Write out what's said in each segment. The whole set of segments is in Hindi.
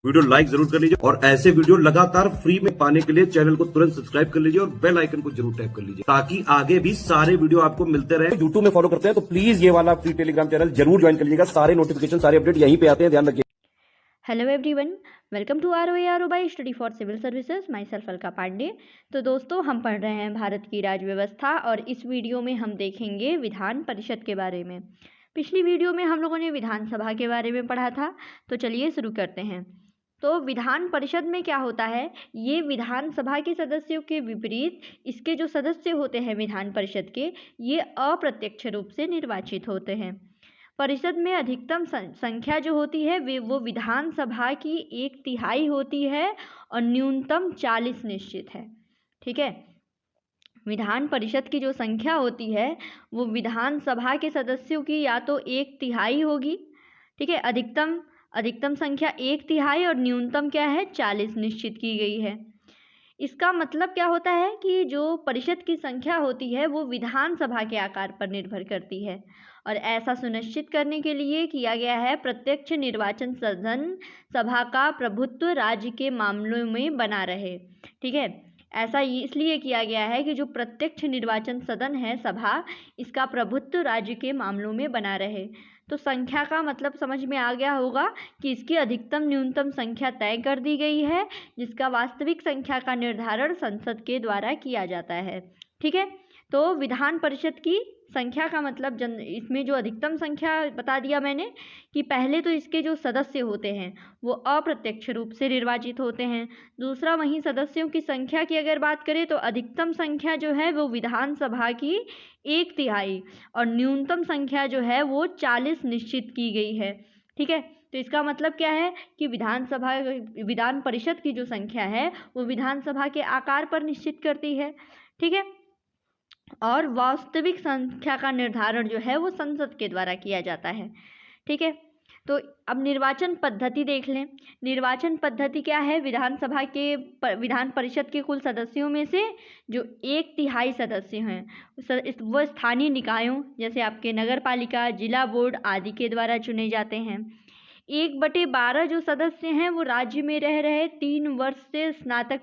वीडियो लाइक जरूर कर लीजिए और ऐसे वीडियो लगातार फ्री में पाने के लिए चैनल को तुरंत सब्सक्राइब कर लीजिए और बेल आइकन को जरूर टैप कर लीजिए ताकि आगे भी सारे वीडियो आपको मिलते रहे। यूट्यूब में फॉलो करते हैं तो प्लीज ये वाला फ्री टेलीग्राम चैनल जरूर ज्वाइन कर लीजिएगा। सारे नोटिफिकेशन सारे अपडेट यहीं पे आते हैं, ध्यान रखिए। Hello everyone, welcome to ROARO by study for civil services. Myself Alka Pandey. तो दोस्तों, हम पढ़ रहे हैं भारत की राज्य व्यवस्था और इस वीडियो में हम देखेंगे विधान परिषद के बारे में। पिछली वीडियो में हम लोगों ने विधानसभा के बारे में पढ़ा था, तो चलिए शुरू करते हैं। तो विधान परिषद में क्या होता है, ये विधानसभा के सदस्यों के विपरीत इसके जो सदस्य होते हैं विधान परिषद के, ये अप्रत्यक्ष रूप से निर्वाचित होते हैं। परिषद में अधिकतम संख्या जो होती है वो विधानसभा की 1/3 होती है और न्यूनतम 40 निश्चित है। ठीक है, विधान परिषद की जो संख्या होती है वो विधानसभा के सदस्यों की या तो 1/3 होगी। ठीक है, अधिकतम संख्या 1/3 और न्यूनतम क्या है, 40 निश्चित की गई है। इसका मतलब क्या होता है कि जो परिषद की संख्या होती है वो विधानसभा के आकार पर निर्भर करती है और ऐसा सुनिश्चित करने के लिए किया गया है प्रत्यक्ष निर्वाचन सदन सभा का प्रभुत्व राज्य के मामलों में बना रहे। ठीक है, ऐसा इसलिए किया गया है कि जो प्रत्यक्ष निर्वाचन सदन है सभा, इसका प्रभुत्व राज्य के मामलों में बना रहे। तो संख्या का मतलब समझ में आ गया होगा कि इसकी अधिकतम न्यूनतम संख्या तय कर दी गई है, जिसका वास्तविक संख्या का निर्धारण संसद के द्वारा किया जाता है। ठीक है, तो विधान परिषद की संख्या का मतलब इसमें जो अधिकतम संख्या बता दिया मैंने कि पहले तो इसके जो सदस्य होते हैं वो अप्रत्यक्ष रूप से निर्वाचित होते हैं। दूसरा, वहीं सदस्यों की संख्या की अगर बात करें तो अधिकतम संख्या जो है वो विधानसभा की 1/3 और न्यूनतम संख्या जो है वो 40 निश्चित की गई है। ठीक है, तो इसका मतलब क्या है कि विधान परिषद की जो संख्या है वो विधानसभा के आकार पर निश्चित करती है। ठीक है, और वास्तविक संख्या का निर्धारण जो है वो संसद के द्वारा किया जाता है। ठीक है, तो अब निर्वाचन पद्धति देख लें। निर्वाचन पद्धति क्या है, विधान परिषद के कुल सदस्यों में से जो 1/3 सदस्य हैं वो स्थानीय निकायों जैसे आपके नगर पालिका, जिला बोर्ड आदि के द्वारा चुने जाते हैं। 1/12 जो सदस्य हैं वो राज्य में रह रहे 3 वर्ष से स्नातक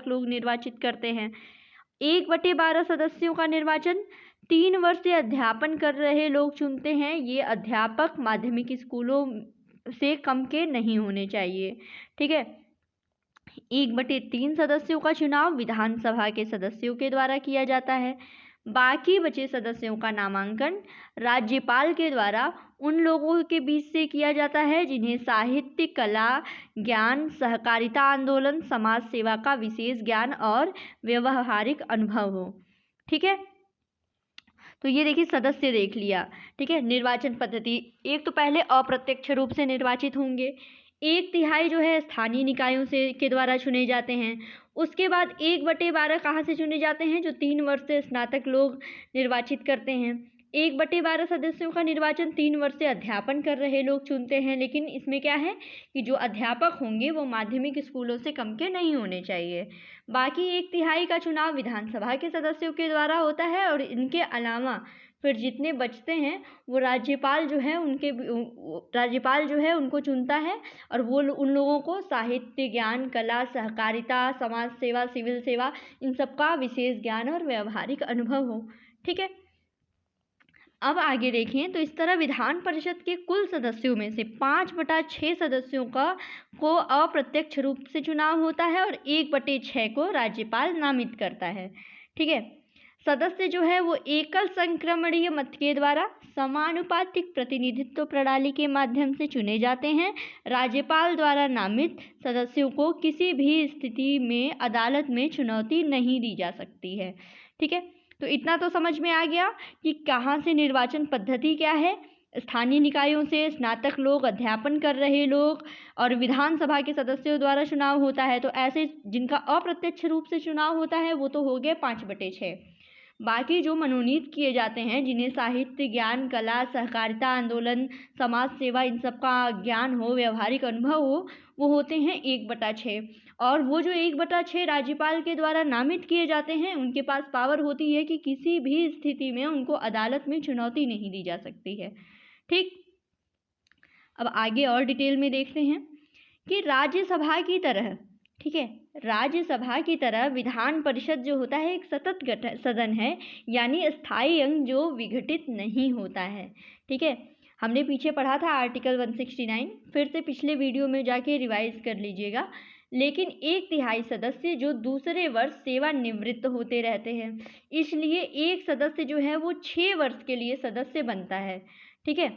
लोग निर्वाचित करते हैं। 1/12 सदस्यों का निर्वाचन 3 वर्ष से अध्यापन कर रहे लोग चुनते हैं। ये अध्यापक माध्यमिक स्कूलों से कम के नहीं होने चाहिए। ठीक है, 1/3 सदस्यों का चुनाव विधानसभा के सदस्यों के द्वारा किया जाता है। बाकी बचे सदस्यों का नामांकन राज्यपाल के द्वारा उन लोगों के बीच से किया जाता है जिन्हें साहित्य, कला, ज्ञान, सहकारिता आंदोलन, समाज सेवा का विशेष ज्ञान और व्यवहारिक अनुभव हो। ठीक है, तो ये देखिए सदस्य देख लिया। ठीक है, निर्वाचन पद्धति, एक तो पहले अप्रत्यक्ष रूप से निर्वाचित होंगे, 1/3 जो है स्थानीय निकायों के द्वारा चुने जाते हैं। उसके बाद 1/12 कहाँ से चुने जाते हैं, जो 3 वर्ष से स्नातक लोग निर्वाचित करते हैं। 1/12 सदस्यों का निर्वाचन 3 वर्ष से अध्यापन कर रहे लोग चुनते हैं, लेकिन इसमें क्या है कि जो अध्यापक होंगे वो माध्यमिक स्कूलों से कम के नहीं होने चाहिए। बाकी 1/3 का चुनाव विधानसभा के सदस्यों के द्वारा होता है और इनके अलावा फिर जितने बचते हैं वो राज्यपाल जो है उनको चुनता है और वो उन लोगों को साहित्य, ज्ञान, कला, सहकारिता, समाज सेवा, सिविल सेवा, इन सब का विशेष ज्ञान और व्यवहारिक अनुभव हो। ठीक है, अब आगे देखें तो इस तरह विधान परिषद के कुल सदस्यों में से 5/6 सदस्यों को अप्रत्यक्ष रूप से चुनाव होता है और 1/6 को राज्यपाल नामित करता है। ठीक है, सदस्य जो है वो एकल संक्रमणीय मत के द्वारा समानुपातिक प्रतिनिधित्व प्रणाली के माध्यम से चुने जाते हैं। राज्यपाल द्वारा नामित सदस्यों को किसी भी स्थिति में अदालत में चुनौती नहीं दी जा सकती है। ठीक है, तो इतना तो समझ में आ गया कि कहाँ से निर्वाचन पद्धति क्या है, स्थानीय निकायों से स्नातक लोग, अध्यापन कर रहे लोग और विधानसभा के सदस्यों द्वारा चुनाव होता है। तो ऐसे जिनका अप्रत्यक्ष रूप से चुनाव होता है वो तो हो गए 5/6। बाकी जो मनोनीत किए जाते हैं जिन्हें साहित्य, ज्ञान, कला, सहकारिता आंदोलन, समाज सेवा, इन सब का ज्ञान हो, व्यवहारिक अनुभव हो, वो होते हैं 1/6। और वो जो 1/6 राज्यपाल के द्वारा नामित किए जाते हैं उनके पास पावर होती है कि किसी भी स्थिति में उनको अदालत में चुनौती नहीं दी जा सकती है। ठीक, अब आगे और डिटेल में देखते हैं कि राज्यसभा की तरह, ठीक है, राज्यसभा की तरह विधान परिषद जो होता है एक सतत सदन है, यानी स्थायी अंग जो विघटित नहीं होता है। ठीक है, हमने पीछे पढ़ा था आर्टिकल 169, फिर से पिछले वीडियो में जाके रिवाइज कर लीजिएगा। लेकिन 1/3 सदस्य जो दूसरे वर्ष सेवानिवृत्त होते रहते हैं, इसलिए एक सदस्य जो है वो 6 वर्ष के लिए सदस्य बनता है। ठीक है,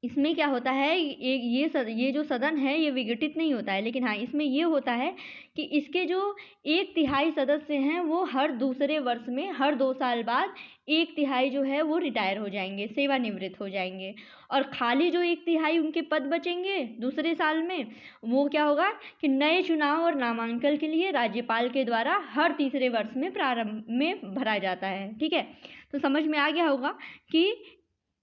इसमें क्या होता है, ये जो सदन है ये विघटित नहीं होता है, लेकिन हाँ इसमें ये होता है कि इसके जो 1/3 सदस्य हैं वो हर दूसरे वर्ष में हर 2 साल बाद 1/3 जो है वो रिटायर हो जाएंगे, सेवानिवृत्त हो जाएंगे, और खाली जो 1/3 उनके पद बचेंगे दूसरे साल में, वो क्या होगा कि नए चुनाव और नामांकन के लिए राज्यपाल के द्वारा हर तीसरे वर्ष में प्रारंभ में भरा जाता है। ठीक है, तो समझ में आ गया होगा कि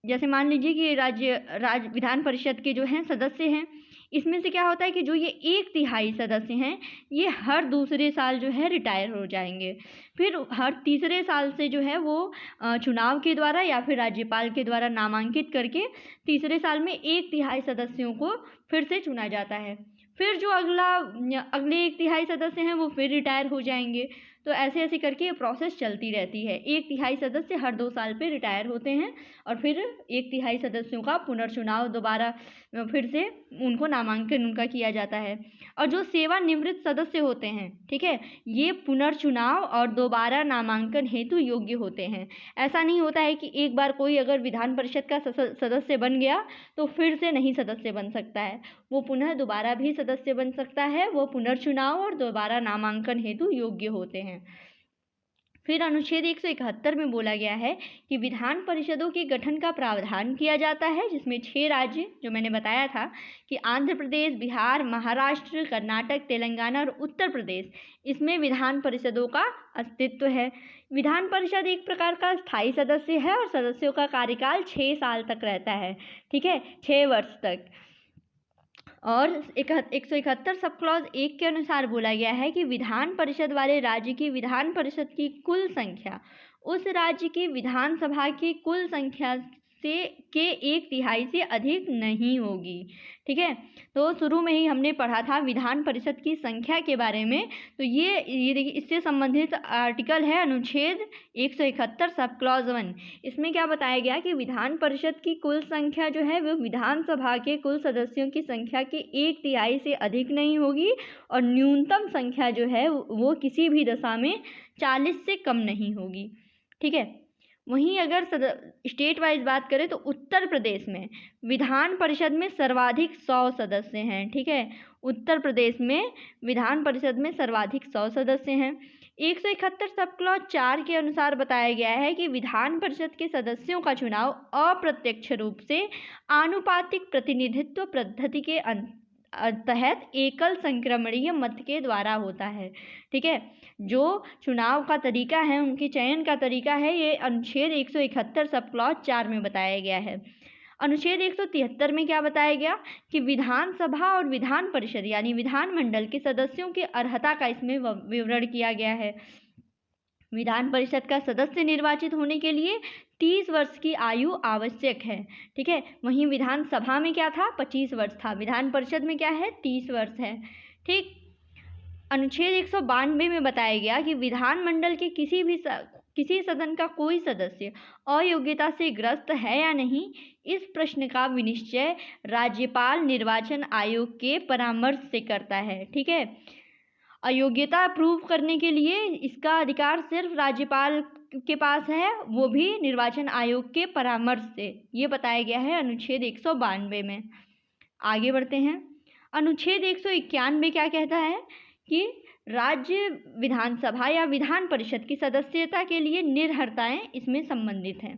जैसे मान लीजिए कि विधान परिषद के जो हैं सदस्य हैं, इसमें से क्या होता है कि जो ये 1/3 सदस्य हैं ये हर दूसरे साल जो है रिटायर हो जाएंगे, फिर हर तीसरे साल से जो है वो चुनाव के द्वारा या फिर राज्यपाल के द्वारा नामांकित करके तीसरे साल में 1/3 सदस्यों को फिर से चुना जाता है। फिर जो अगले 1/3 सदस्य हैं वो फिर रिटायर हो जाएंगे। तो ऐसे ऐसे करके ये प्रोसेस चलती रहती है। 1/3 सदस्य हर 2 साल पे रिटायर होते हैं और फिर 1/3 सदस्यों का पुनर्चुनाव दोबारा फिर से उनको नामांकन उनका किया जाता है। और जो सेवानिवृत्त सदस्य होते हैं, ठीक है, ये पुनर्चुनाव और दोबारा नामांकन हेतु योग्य होते हैं। ऐसा नहीं होता है कि एक बार कोई अगर विधान परिषद का सदस्य बन गया तो फिर से नहीं सदस्य बन सकता है, वो पुनः दोबारा भी सदस्य बन सकता है, वो पुनर्चुनाव और दोबारा नामांकन हेतु योग्य होते हैं। फिर अनुच्छेद 171 में बोला गया है कि विधान परिषदों के गठन का प्रावधान किया जाता है, जिसमें 6 राज्य जो मैंने बताया था कि आंध्र प्रदेश, बिहार, महाराष्ट्र, कर्नाटक, तेलंगाना और उत्तर प्रदेश, इसमें विधान परिषदों का अस्तित्व है। विधान परिषद एक प्रकार का स्थायी सदस्य है और सदस्यों का कार्यकाल 6 साल तक रहता है। ठीक है, 6 वर्ष तक। और 171 सब क्लॉज 1 के अनुसार बोला गया है कि विधान परिषद वाले राज्य की विधान परिषद की कुल संख्या उस राज्य की विधानसभा की कुल संख्या के 1/3 से अधिक नहीं होगी। ठीक है, तो शुरू में ही हमने पढ़ा था विधान परिषद की संख्या के बारे में, तो ये देखिए इससे संबंधित आर्टिकल है अनुच्छेद 171 सब क्लॉज 1। इसमें क्या बताया गया कि विधान परिषद की कुल संख्या जो है वो विधानसभा के कुल सदस्यों की संख्या के 1/3 से अधिक नहीं होगी और न्यूनतम संख्या जो है वो किसी भी दशा में 40 से कम नहीं होगी। ठीक है, वहीं अगर स्टेट वाइज बात करें तो उत्तर प्रदेश में विधान परिषद में सर्वाधिक 100 सदस्य हैं। ठीक है, उत्तर प्रदेश में विधान परिषद में सर्वाधिक 100 सदस्य हैं। 171 सब क्लॉज 4 के अनुसार बताया गया है कि विधान परिषद के सदस्यों का चुनाव अप्रत्यक्ष रूप से आनुपातिक प्रतिनिधित्व पद्धति के तहत एकल संक्रमणीय मत के द्वारा होता है। ठीक है, जो चुनाव का तरीका है, उनके चयन का तरीका है, ये अनुच्छेद 171 सब क्लॉज 4 में बताया गया है। अनुच्छेद 173 में क्या बताया गया कि विधानसभा और विधान परिषद यानी विधानमंडल के सदस्यों की अर्हता का इसमें विवरण किया गया है। विधान परिषद का सदस्य निर्वाचित होने के लिए 30 वर्ष की आयु आवश्यक है। ठीक है, वहीं विधानसभा में क्या था, 25 वर्ष था, विधान परिषद में क्या है, 30 वर्ष है। ठीक, अनुच्छेद 192 में बताया गया कि विधानमंडल के किसी सदन का कोई सदस्य अयोग्यता से ग्रस्त है या नहीं, इस प्रश्न का विनिश्चय राज्यपाल निर्वाचन आयोग के परामर्श से करता है। ठीक है, अयोग्यता प्रूव करने के लिए इसका अधिकार सिर्फ राज्यपाल के पास है, वो भी निर्वाचन आयोग के परामर्श से, ये बताया गया है अनुच्छेद 192 में। आगे बढ़ते हैं। अनुच्छेद 191 क्या कहता है कि राज्य विधानसभा या विधान परिषद की सदस्यता के लिए निर्हरताएं इसमें संबंधित हैं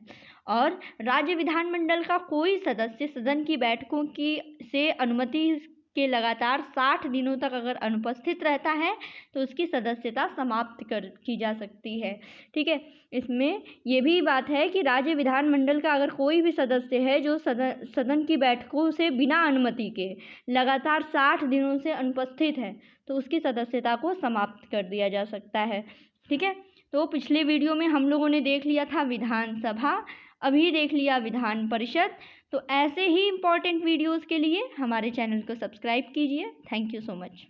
और राज्य विधानमंडल का कोई सदस्य सदन की बैठकों की से अनुमति के लगातार 60 दिनों तक अगर अनुपस्थित रहता है तो उसकी सदस्यता समाप्त की जा सकती है। ठीक है, इसमें ये भी बात है कि राज्य विधानमंडल का अगर कोई भी सदस्य है जो सदन की बैठकों से बिना अनुमति के लगातार 60 दिनों से अनुपस्थित है तो उसकी सदस्यता को समाप्त कर दिया जा सकता है। ठीक है, तो पिछले वीडियो में हम लोगों ने देख लिया था विधानसभा, अभी देख लिया विधान परिषद। तो ऐसे ही इम्पोर्टेंट वीडियोज़ के लिए हमारे चैनल को सब्सक्राइब कीजिए। Thank you so much.